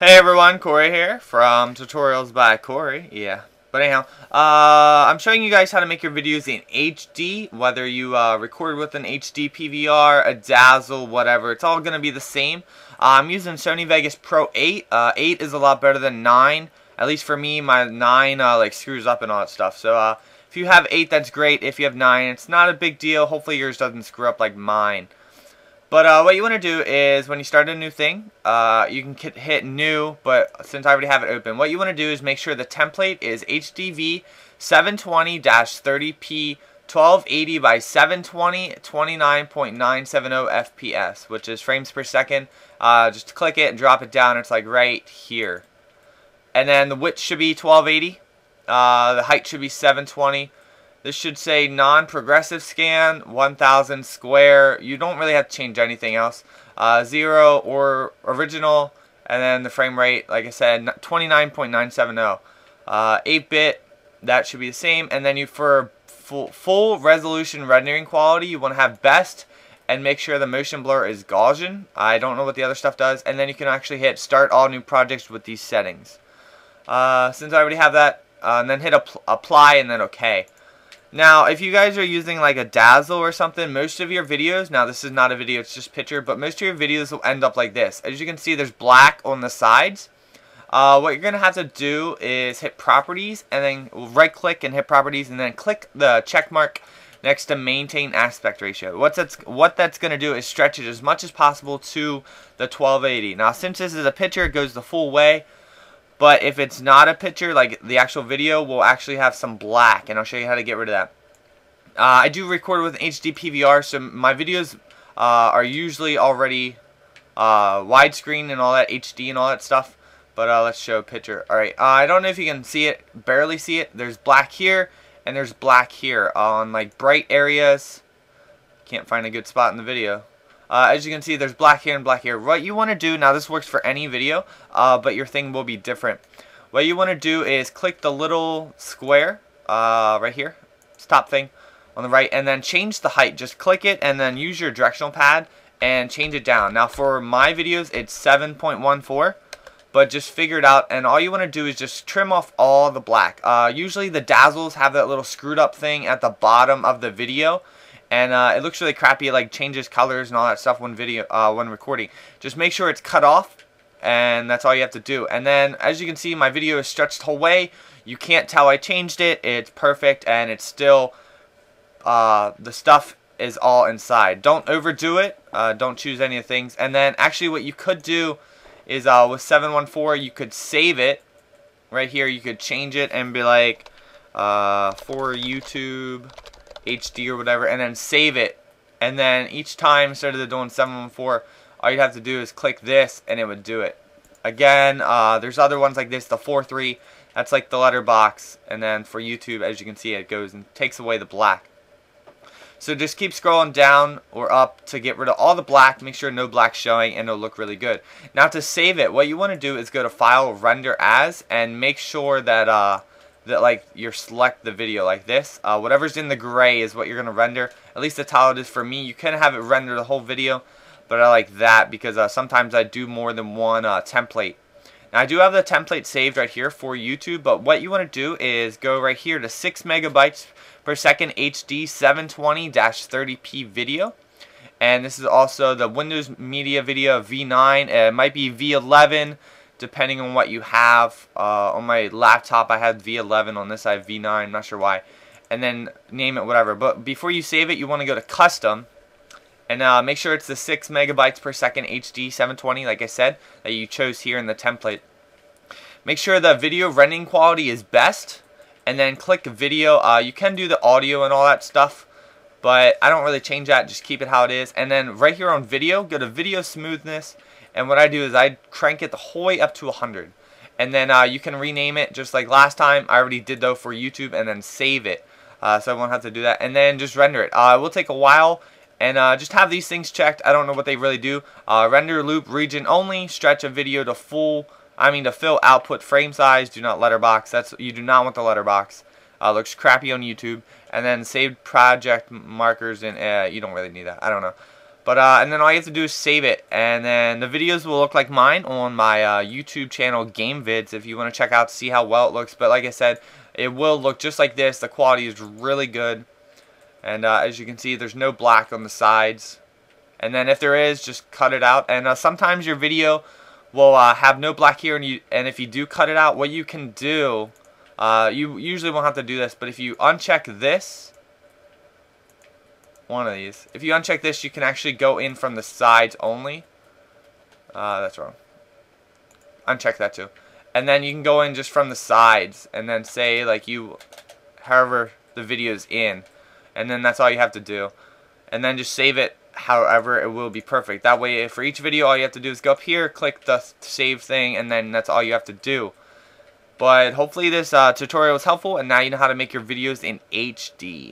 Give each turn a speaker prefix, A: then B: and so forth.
A: Hey everyone, Corey here from Tutorials by Corey. Yeah, but anyhow, I'm showing you guys how to make your videos in HD. Whether you record with an HD PVR, a Dazzle, whatever, it's all gonna be the same. I'm using Sony Vegas Pro 8. 8 is a lot better than 9. At least for me, my 9 like screws up and all that stuff. So if you have 8, that's great. If you have 9, it's not a big deal. Hopefully yours doesn't screw up like mine. But what you want to do is when you start a new thing, you can hit new, but since I already have it open, what you want to do is make sure the template is HDV 720-30p 1280 by 720 29.970 FPS, which is frames per second. Just click it and drop it down. It's like right here. And then the width should be 1280. The height should be 720. This should say non-progressive scan, 1000 square. You don't really have to change anything else. 0 or original, and then the frame rate, like I said, 29.970. 8-bit, that should be the same. And then for full resolution rendering quality, you want to have best, and make sure the motion blur is Gaussian. I don't know what the other stuff does. And then you can actually hit start all new projects with these settings. Since I already have that, and then hit apply and then OK. Now, if you guys are using like a Dazzle or something, most of your videos, now this is not a video, it's just picture, but most of your videos will end up like this. As you can see, there's black on the sides. What you're going to have to do is hit properties, and then right click and hit properties, and then click the check mark next to maintain aspect ratio. What that's going to do is stretch it as much as possible to the 1280. Now, since this is a picture, it goes the full way. But if it's not a picture, like the actual video will actually have some black, and I'll show you how to get rid of that. I do record with an HD PVR, so my videos are usually already widescreen and all that, HD and all that stuff. But let's show a picture. Alright, I don't know if you can see it, barely see it. There's black here, and there's black here on like bright areas. Can't find a good spot in the video. As you can see, there's black here and black here. What you want to do, now this works for any video, but your thing will be different. What you want to do is click the little square right here, top thing on the right, and then change the height. Just click it and then use your directional pad and change it down. Now for my videos, it's 7.14, but just figure it out, and all you want to do is just trim off all the black. Usually the Dazzles have that little screwed up thing at the bottom of the video. And it looks really crappy. It like changes colors and all that stuff when when recording. Just make sure it's cut off, and that's all you have to do. And then, as you can see, my video is stretched the whole way. You can't tell I changed it. It's perfect, and it's still the stuff is all inside. Don't overdo it. Don't choose any of the things. And then, actually, what you could do is with 714, you could save it right here. You could change it and be like for YouTube HD or whatever, and then save it, and then each time instead of doing 714, all you'd have to do is click this and it would do it again. There's other ones like this, the 43, that's like the letterbox, and then for YouTube, as you can see, it goes and takes away the black. So just keep scrolling down or up to get rid of all the black. Make sure no black showing, and it'll look really good. Now to save it, what you want to do is go to File, Render As, and make sure that like you select the video like this. Whatever's in the gray is what you're going to render. At least that's how it is for me. You can have it render the whole video, but I like that because sometimes I do more than one template. Now I do have the template saved right here for YouTube, but what you want to do is go right here to 6 megabytes per second HD 720-30p video. And this is also the Windows Media Video V9. It might be V11. Depending on what you have. On my laptop I had V11, on this I have V9, I'm not sure why. And then name it whatever. But before you save it, you want to go to Custom, and make sure it's the 6 megabytes per second HD 720, like I said, that you chose here in the template. Make sure the video rendering quality is best, and then click video. You can do the audio and all that stuff, but I don't really change that, just keep it how it is. And then right here on video, go to video smoothness. And what I do is I crank it the whole way up to 100. And then you can rename it just like last time. I already did though for YouTube, and then save it. So I won't have to do that. And then just render it. It will take a while. And just have these things checked. I don't know what they really do. Render loop region only. Stretch a video to fill output frame size. Do not letterbox. You do not want the letterbox. Looks crappy on YouTube. And then saved project markers. And you don't really need that. I don't know. But and then all you have to do is save it, and then the videos will look like mine on my YouTube channel, Game Vids, if you want to check out to see how well it looks. But like I said, it will look just like this. The quality is really good, and as you can see, there's no black on the sides. And then if there is, just cut it out. And sometimes your video will have no black here, and if you do cut it out, what you can do, you usually won't have to do this, but if you uncheck this, one of these, if you uncheck this, you can actually go in from the sides only. That's wrong. Uncheck that too. And then you can go in just from the sides, and then say like however the video's in, and then that's all you have to do. And then just save it however it will be perfect. That way for each video all you have to do is go up here, click the save thing, and then that's all you have to do. But hopefully this tutorial was helpful, and now you know how to make your videos in HD.